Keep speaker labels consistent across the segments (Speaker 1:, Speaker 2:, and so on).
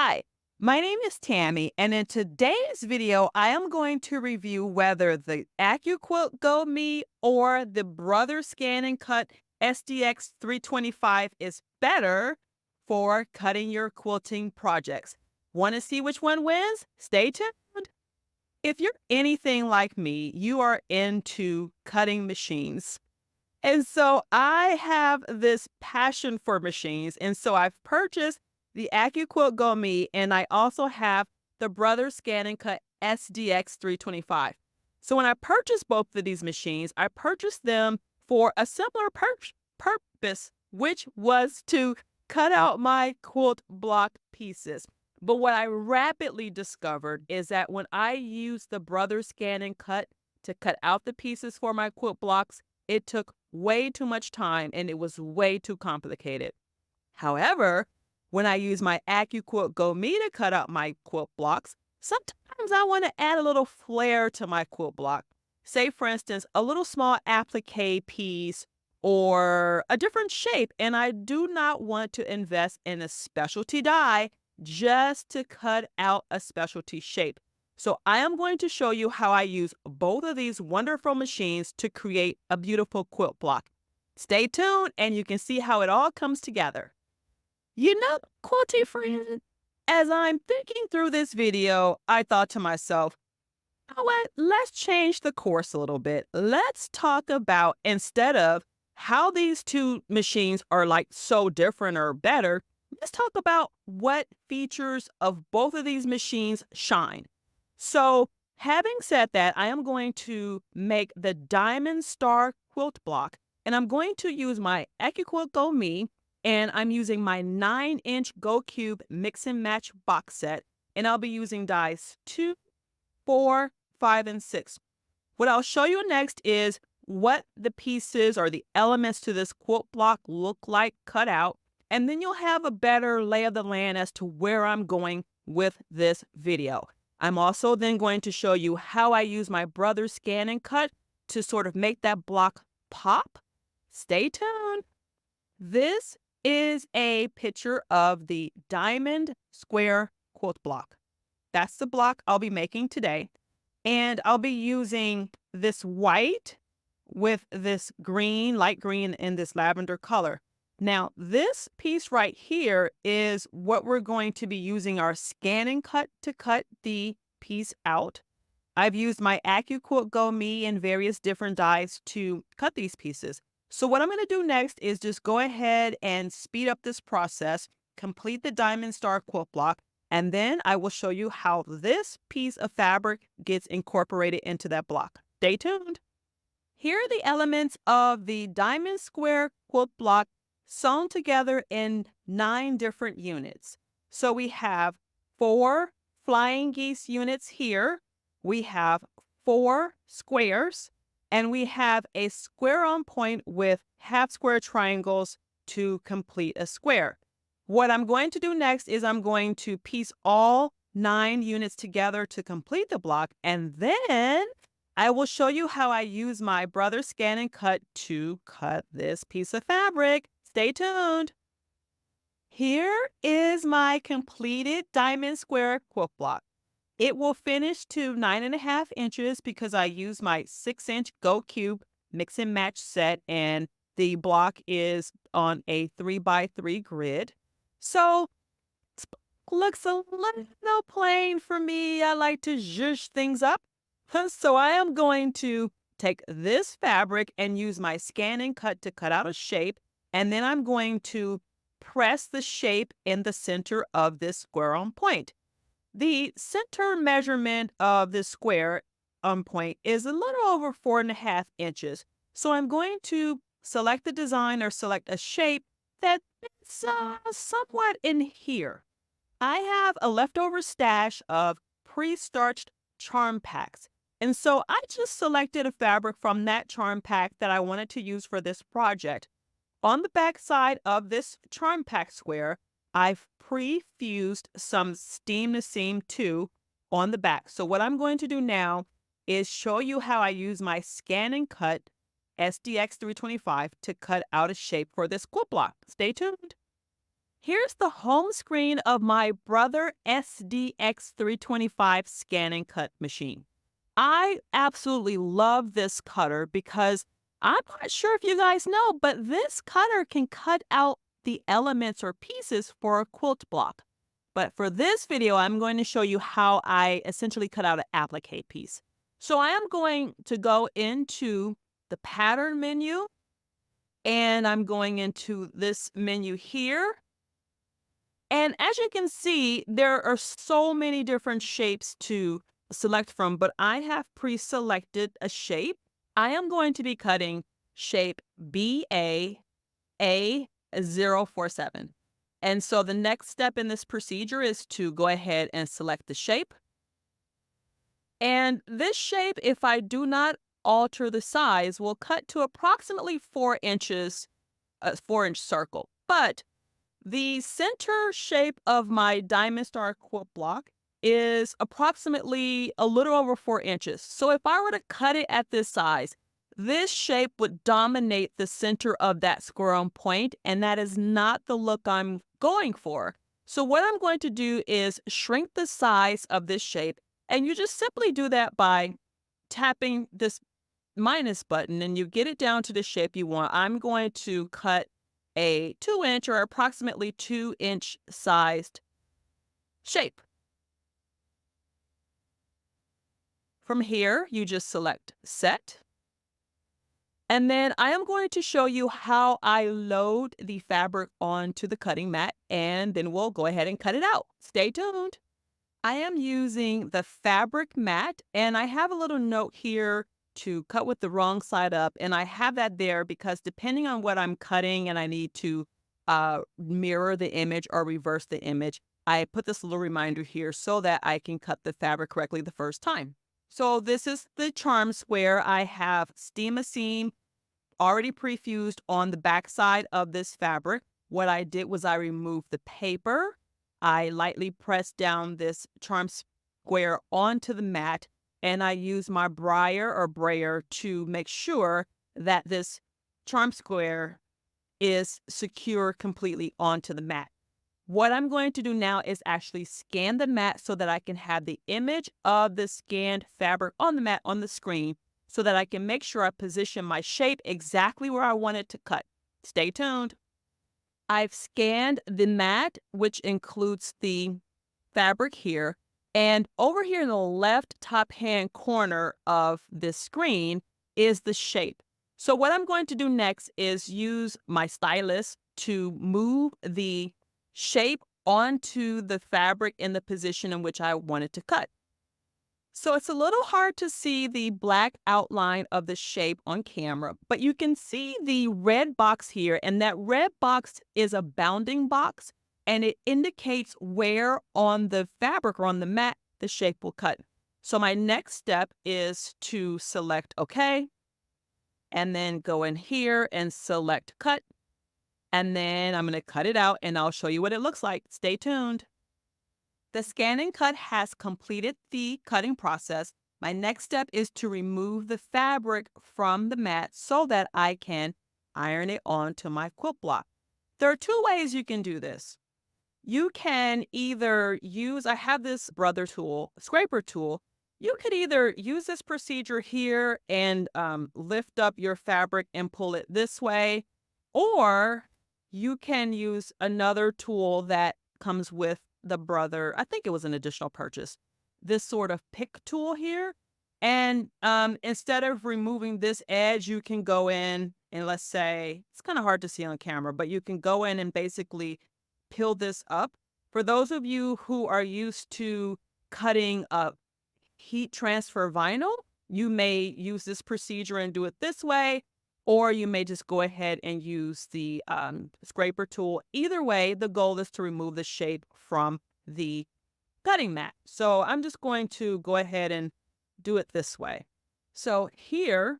Speaker 1: Hi, my name is Tammy, and in today's video, I am going to review whether the AccuQuilt Go Me or the Brother Scan and Cut SDX 325 is better for cutting your quilting projects. Want to see which one wins? Stay tuned. If you're anything like me, you are into cutting machines. And so I have this passion for machines, and so I've purchased the AccuQuilt Go Me, and I also have the Brother Scan and Cut SDX 325. So when I purchased both of these machines, I purchased them for a similar purpose, which was to cut out my quilt block pieces. But what I rapidly discovered is that when I used the Brother Scan and Cut to cut out the pieces for my quilt blocks, it took way too much time and it was way too complicated. However, when I use my AccuQuilt Go Me to cut out my quilt blocks, sometimes I want to add a little flair to my quilt block. Say, for instance, a little small applique piece or a different shape, and I do not want to invest in a specialty die just to cut out a specialty shape. So I am going to show you how I use both of these wonderful machines to create a beautiful quilt block. Stay tuned and you can see how it all comes together. Quilty friend, as I'm thinking through this video, I thought to myself, you know what? Let's change the course a little bit. Let's talk about, instead of how these two machines are like so different or better, let's talk about what features of both of these machines shine. So, having said that, I am going to make the Diamond Star quilt block, and I'm going to use my AccuQuilt Go Me, and I'm using my 9-inch Go Cube Mix and Match box set, and I'll be using dies 2, 4, 5, and 6. What I'll show you next is what the pieces or the elements to this quilt block look like cut out, and then you'll have a better lay of the land as to where I'm going with this video. I'm also then going to show you how I use my Brother Scan and Cut to sort of make that block pop. Stay tuned. This is a picture of the Diamond Square quilt block. That's the block I'll be making today. And I'll be using this white with this green, light green, and this lavender color. Now, this piece right here is what we're going to be using our scan and cut to cut the piece out. I've used my AccuQuilt Go Me and various different dies to cut these pieces. So what I'm going to do next is just go ahead and speed up this process, complete the Diamond Star quilt block, and then I will show you how this piece of fabric gets incorporated into that block. Stay tuned. Here are the elements of the Diamond Square quilt block sewn together in 9 different units. So we have 4 flying geese units here, we have 4 squares, and we have a square on point with half square triangles to complete a square. What I'm going to do next is I'm going to piece all 9 units together to complete the block, and then I will show you how I use my Brother Scan and Cut to cut this piece of fabric. Stay tuned. Here is my completed Diamond Square quilt block. It will finish to 9.5 inches because I use my 6-inch Go Cube Mix and Match set, and the block is on a 3x3 grid. So it looks a little plain for me. I like to zhuzh things up. So I am going to take this fabric and use my scan and cut to cut out a shape. And then I'm going to press the shape in the center of this square on point. The center measurement of this square on point is a little over 4.5 inches. So I'm going to select the design or select a shape that fits somewhat in here. I have a leftover stash of pre-starched charm packs. And so I just selected a fabric from that charm pack that I wanted to use for this project. On the back side of this charm pack square, I've pre-fused some seam to seam 2 on the back. So what I'm going to do now is show you how I use my Scan and Cut SDX 325 to cut out a shape for this quilt block. Stay tuned. Here's the home screen of my Brother SDX325 scan and cut machine. I absolutely love this cutter because I'm not sure if you guys know, but this cutter can cut out the elements or pieces for a quilt block. But for this video, I'm going to show you how I essentially cut out an applique piece. So I am going to go into the pattern menu, and I'm going into this menu here. And as you can see, there are so many different shapes to select from, but I have pre-selected a shape. I am going to be cutting shape BAA047. And so the next step in this procedure is to go ahead and select the shape. And this shape, if I do not alter the size, will cut to approximately 4 inches, a 4-inch circle. But the center shape of my Diamond Star quilt block is approximately a little over 4 inches. So if I were to cut it at this size, this shape would dominate the center of that square on point, and that is not the look I'm going for. So what I'm going to do is shrink the size of this shape, and you just simply do that by tapping this minus button, and you get it down to the shape you want. I'm going to cut a 2-inch or approximately 2-inch sized shape. From here, you just select Set. And then I am going to show you how I load the fabric onto the cutting mat, and then we'll go ahead and cut it out. Stay tuned. I am using the fabric mat, and I have a little note here to cut with the wrong side up, and I have that there because depending on what I'm cutting and I need to mirror the image or reverse the image, I put this little reminder here so that I can cut the fabric correctly the first time. So this is the charm square. I have steam a seam already prefused on the back side of this fabric. What I did was I removed the paper. I lightly pressed down this charm square onto the mat, and I used my brayer to make sure that this charm square is secure completely onto the mat. What I'm going to do now is actually scan the mat so that I can have the image of the scanned fabric on the mat on the screen so that I can make sure I position my shape exactly where I want it to cut. Stay tuned. I've scanned the mat, which includes the fabric here, and over here in the left top hand corner of this screen is the shape. So what I'm going to do next is use my stylus to move the shape onto the fabric in the position in which I want it to cut. So it's a little hard to see the black outline of the shape on camera, but you can see the red box here, and that red box is a bounding box, and it indicates where on the fabric or on the mat the shape will cut. So my next step is to select OK, and then go in here and select Cut, and then I'm going to cut it out, and I'll show you what it looks like. Stay tuned. The scan and cut has completed the cutting process. My next step is to remove the fabric from the mat so that I can iron it onto my quilt block. There are 2 ways you can do this. You can either use, I have this brother tool, scraper tool. You could either use this procedure here and lift up your fabric and pull it this way, or you can use another tool that comes with the brother. I think it was an additional purchase. This sort of pick tool here. And instead of removing this edge, you can go in and, let's say, it's kind of hard to see on camera, but you can go in and basically peel this up. For those of you who are used to cutting up heat transfer vinyl, you may use this procedure and do it this way, or you may just go ahead and use the scraper tool. Either way, the goal is to remove the shape from the cutting mat. So I'm just going to go ahead and do it this way. So here's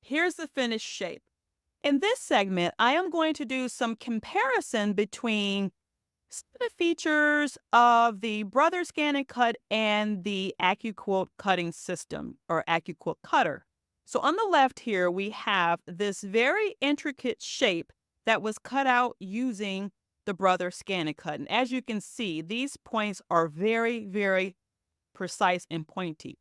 Speaker 1: the finished shape. In this segment, I am going to do some comparison between some of the features of the Brother Scan and Cut and the AccuQuilt cutting system, or AccuQuilt cutter. So on the left here, we have this very intricate shape that was cut out using the Brother Scan and Cut. And as you can see, these points are very, very precise and pointy.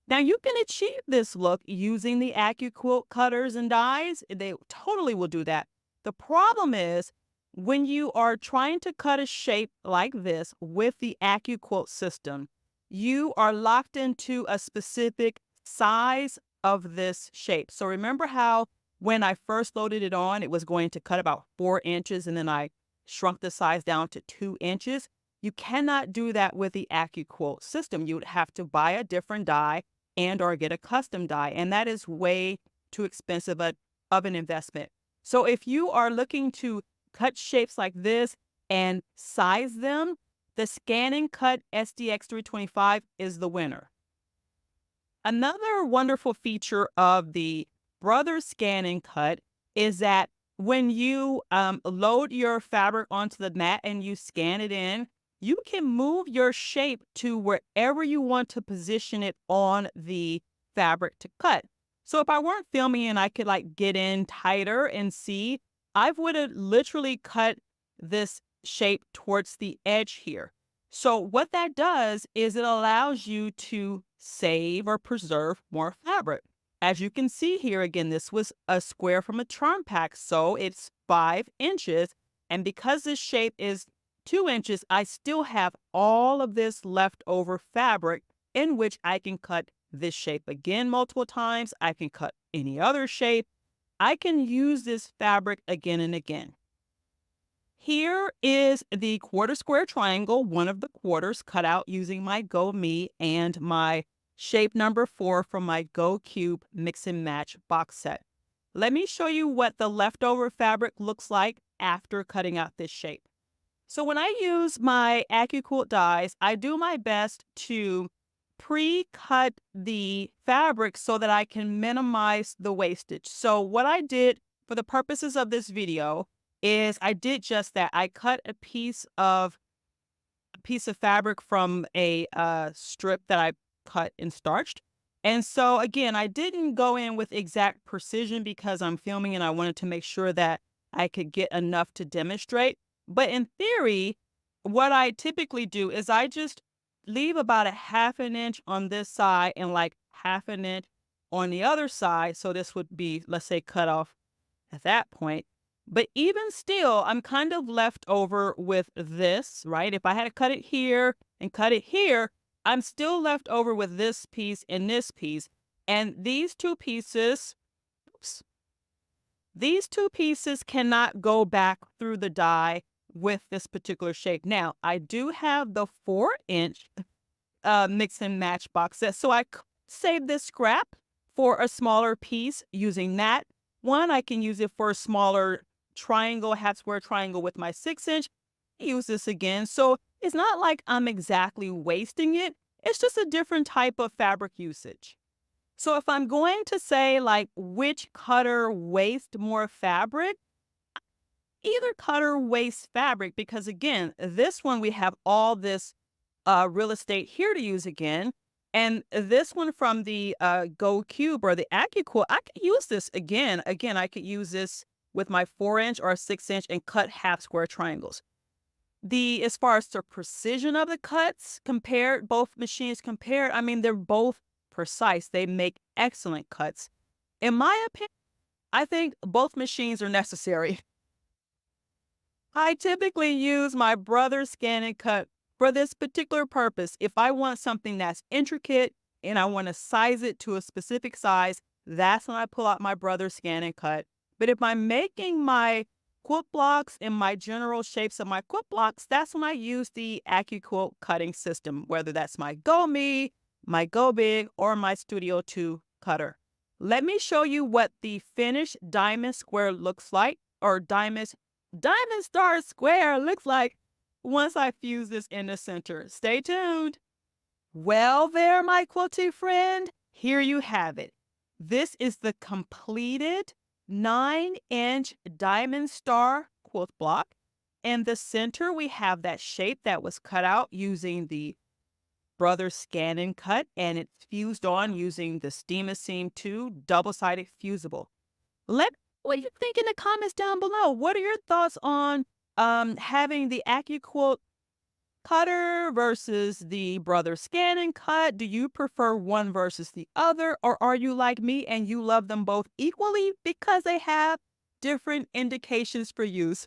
Speaker 1: Now you can achieve this look using the AccuQuilt cutters and dies. They totally will do that. The problem is when you are trying to cut a shape like this with the AccuQuilt system, you are locked into a specific size of this shape. So remember how when I first loaded it on, it was going to cut about 4 inches and then I shrunk the size down to 2 inches? You cannot do that with the AccuQuilt system. You would have to buy a different die and or get a custom die, and that is way too expensive of an investment. So if you are looking to cut shapes like this and size them, the Scan and Cut SDX 325 is the winner. Another wonderful feature of the Brother Scan and Cut is that when you load your fabric onto the mat and you scan it in, you can move your shape to wherever you want to position it on the fabric to cut. So if I weren't filming and I could like get in tighter and see, I would have literally cut this shape towards the edge here. So what that does is it allows you to save or preserve more fabric. As you can see here, again, this was a square from a charm pack, so it's 5 inches. And because this shape is 2 inches, I still have all of this leftover fabric in which I can cut this shape again multiple times. I can cut any other shape. I can use this fabric again and again. Here is the quarter square triangle, one of the quarters cut out using my Go Me and my shape number 4 from my Go Cube Mix and Match box set. Let me show you what the leftover fabric looks like after cutting out this shape. So when I use my AccuQuilt dies, I do my best to pre-cut the fabric so that I can minimize the wastage. So what I did for the purposes of this video is I did just that. I cut a piece of fabric from a strip that I cut and starched. And so again, I didn't go in with exact precision because I'm filming and I wanted to make sure that I could get enough to demonstrate. But in theory, what I typically do is I just leave about a 1/2 inch on this side and like 1/2 inch on the other side. So this would be, let's say, cut off at that point. But even still, I'm kind of left over with this, right? If I had to cut it here and cut it here, I'm still left over with this piece and this piece. And these two pieces, oops, these two pieces cannot go back through the die with this particular shape. Now, I do have the 4-inch mix and match box set, so I could save this scrap for a smaller piece using that. One, I can use it for a smaller triangle, half square triangle with my 6-inch. Use this again. So it's not like I'm exactly wasting it. It's just a different type of fabric usage. So if I'm going to say like which cutter wastes more fabric, either cutter wastes fabric because again, this one we have all this real estate here to use again. And this one from the Go Cube or the AccuQuilt, I could use this again. Again, I could use this with my 4-inch or 6-inch and cut half square triangles. As far as the precision of the cuts compared, both machines compared, I mean, they're both precise. They make excellent cuts. In my opinion, I think both machines are necessary. I typically use my Brother Scan and Cut for this particular purpose. If I want something that's intricate and I want to size it to a specific size, that's when I pull out my Brother Scan and Cut. But if I'm making my quilt blocks and my general shapes of my quilt blocks, that's when I use the AccuQuilt cutting system, whether that's my Go Me, my Go Big, or my Studio 2 cutter. Let me show you what the finished diamond square looks like, or diamond star square looks like once I fuse this in the center. Stay tuned. Well there, my quilty friend, here you have it. This is the completed 9-inch diamond star quilt block. In the center, we have that shape that was cut out using the Brother Scan and Cut, and it's fused on using the Steam-A-Seam 2 double-sided fusible. Let me what do you think in the comments down below? What are your thoughts on having the AccuQuote cutter versus the brother scan and cut? Do you prefer one versus the other, or are you like me and you love them both equally because they have different indications for use?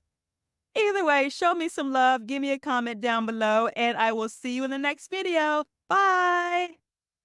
Speaker 1: Either way, show me some love, give me a comment down below, and I will see you in the next video. Bye!